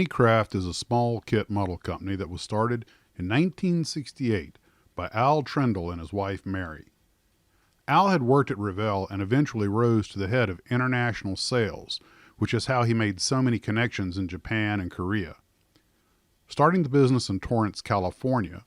Minicraft is a small kit model company that was started in 1968 by Al Trendle and his wife Mary. Al had worked at Revell and eventually rose to the head of international sales, which is how he made so many connections in Japan and Korea. Starting the business in Torrance, California,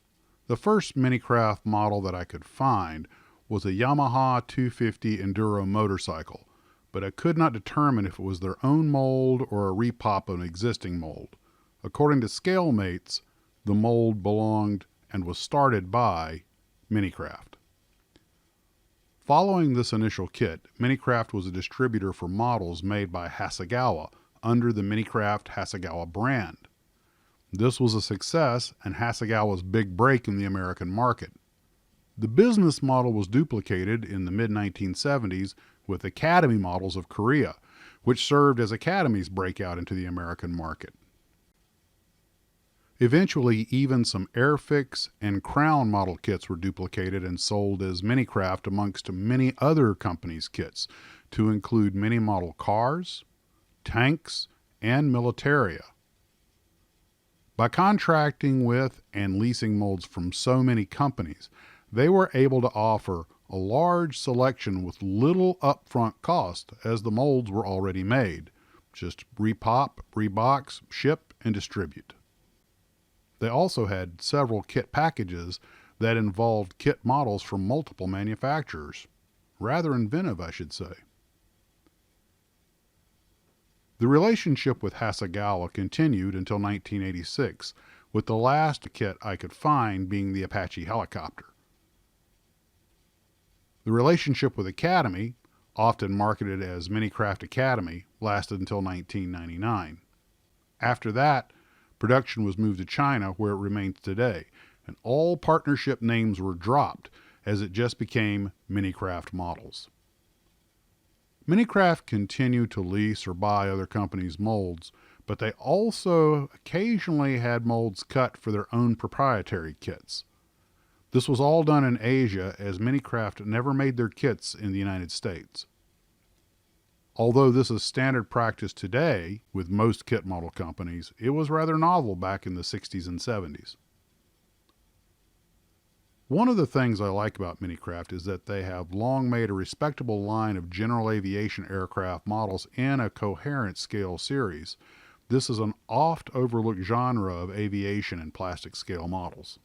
the first Minicraft model that I could find was a Yamaha 250 Enduro motorcycle, but I could not determine if it was their own mold or a repop of an existing mold. According to Scalemates, the mold belonged and was started by Minicraft. Following this initial kit, Minicraft was a distributor for models made by Hasegawa under the Minicraft Hasegawa brand. This was a success and Hasegawa's big break in the American market. The business model was duplicated in the mid-1970s with Academy models of Korea, which served as Academy's breakout into the American market. Eventually, even some Airfix and Crown model kits were duplicated and sold as Minicraft amongst many other companies' kits, to include many model cars, tanks, and militaria. By contracting with and leasing molds from so many companies, they were able to offer a large selection with little upfront cost, as the molds were already made. Just repop, rebox, ship, and distribute. They also had several kit packages that involved kit models from multiple manufacturers. Rather inventive, I should say. The relationship with Hasegawa continued until 1986, with the last kit I could find being the Apache helicopter. The relationship with Academy, often marketed as Minicraft Academy, lasted until 1999. After that, production was moved to China, where it remains today, and all partnership names were dropped as it just became Minicraft Models. Minicraft continued to lease or buy other companies' molds, but they also occasionally had molds cut for their own proprietary kits. This was all done in Asia, as Minicraft never made their kits in the United States. Although this is standard practice today with most kit model companies, it was rather novel back in the 60s and 70s. One of the things I like about Minicraft is that they have long made a respectable line of general aviation aircraft models in a coherent scale series. This is an oft overlooked genre of aviation and plastic scale models.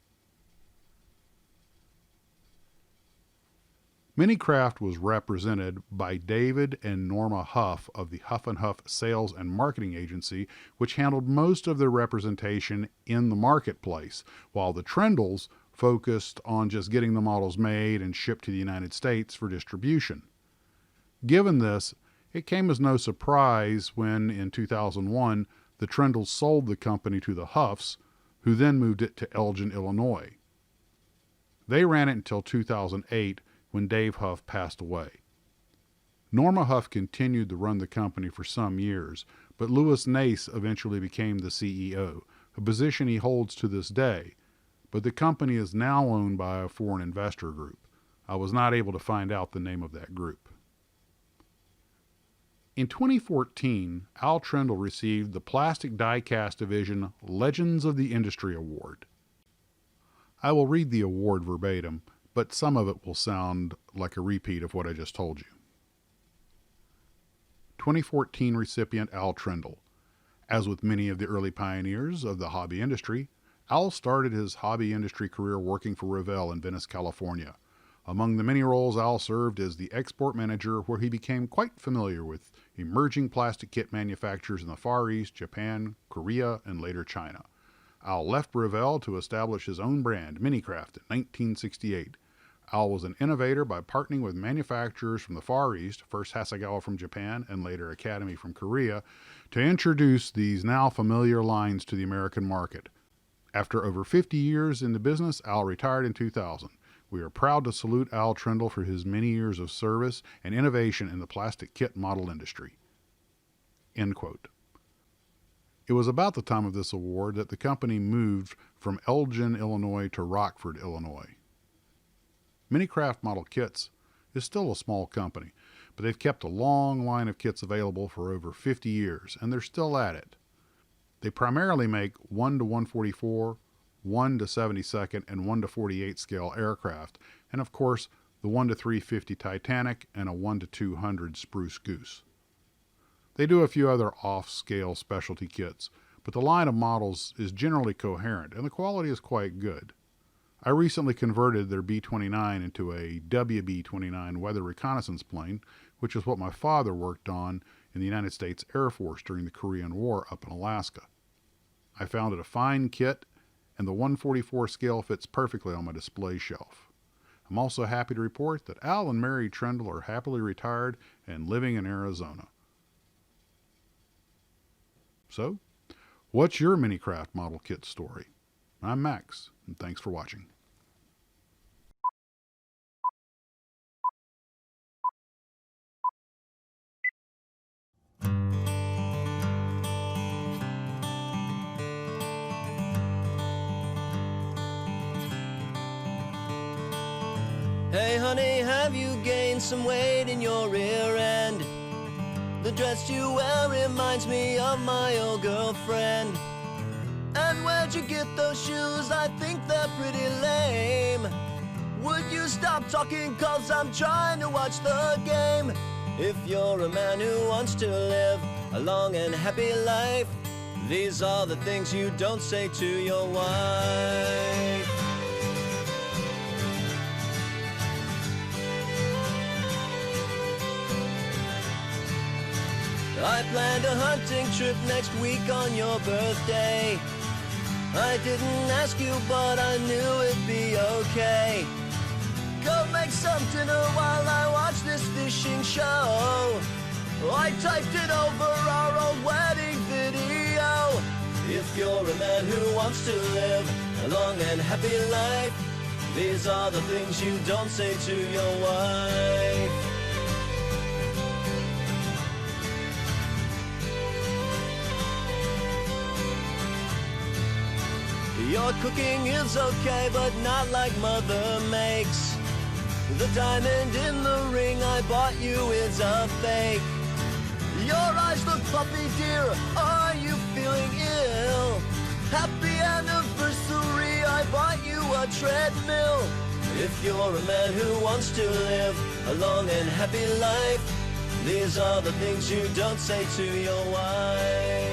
Minicraft was represented by David and Norma Huff of the Huff & Huff Sales and Marketing Agency, which handled most of their representation in the marketplace, while the Trendles focused on just getting the models made and shipped to the United States for distribution. Given this, it came as no surprise when, in 2001, the Trendles sold the company to the Huffs, who then moved it to Elgin, Illinois. They ran it until 2008, when Dave Huff passed away. Norma Huff continued to run the company for some years, but Louis Nace eventually became the CEO, a position he holds to this day, but the company is now owned by a foreign investor group. I was not able to find out the name of that group. In 2014, Al Trendle received the Plastic Die-Cast Division Legends of the Industry Award. I will read the award verbatim, but some of it will sound like a repeat of what I just told you. 2014 recipient Al Trendle. As with many of the early pioneers of the hobby industry, Al started his hobby industry career working for Revell in Venice, California. Among the many roles, Al served as the export manager, where he became quite familiar with emerging plastic kit manufacturers in the Far East, Japan, Korea, and later China. Al left Revell to establish his own brand, Minicraft, in 1968. Al was an innovator by partnering with manufacturers from the Far East, first Hasegawa from Japan and later Academy from Korea, to introduce these now familiar lines to the American market. After over 50 years in the business, Al retired in 2000. We are proud to salute Al Trendle for his many years of service and innovation in the plastic kit model industry. End quote. It was about the time of this award that the company moved from Elgin, Illinois to Rockford, Illinois. Minicraft Model Kits is still a small company, but they've kept a long line of kits available for over 50 years, and they're still at it. They primarily make 1 to 144, 1 to 72nd, and 1 to 48 scale aircraft, and of course the 1 to 350 Titanic and a 1 to 200 Spruce Goose. They do a few other off-scale specialty kits, but the line of models is generally coherent and the quality is quite good. I recently converted their B-29 into a WB-29 weather reconnaissance plane, which is what my father worked on in the United States Air Force during the Korean War up in Alaska. I found it a fine kit, and the 144 scale fits perfectly on my display shelf. I'm also happy to report that Al and Mary Trendle are happily retired and living in Arizona. So, what's your Minicraft Model Kit story? I'm Max, and thanks for watching. Hey honey, have you gained some weight in your rear end? The dress you wear reminds me of my old girlfriend. And where'd you get those shoes? I think they're pretty lame. Would you stop talking, cause I'm trying to watch the game? If you're a man who wants to live a long and happy life, these are the things you don't say to your wife. I planned a hunting trip next week on your birthday. I didn't ask you, but I knew it'd be okay. Go make some dinner while I watch this fishing show. I typed it over our old wedding video. If you're a man who wants to live a long and happy life, these are the things you don't say to your wife. Your cooking is okay, but not like Mother makes. The diamond in the ring I bought you is a fake. Your eyes look puffy, dear. Are you feeling ill? Happy anniversary, I bought you a treadmill. If you're a man who wants to live a long and happy life, these are the things you don't say to your wife.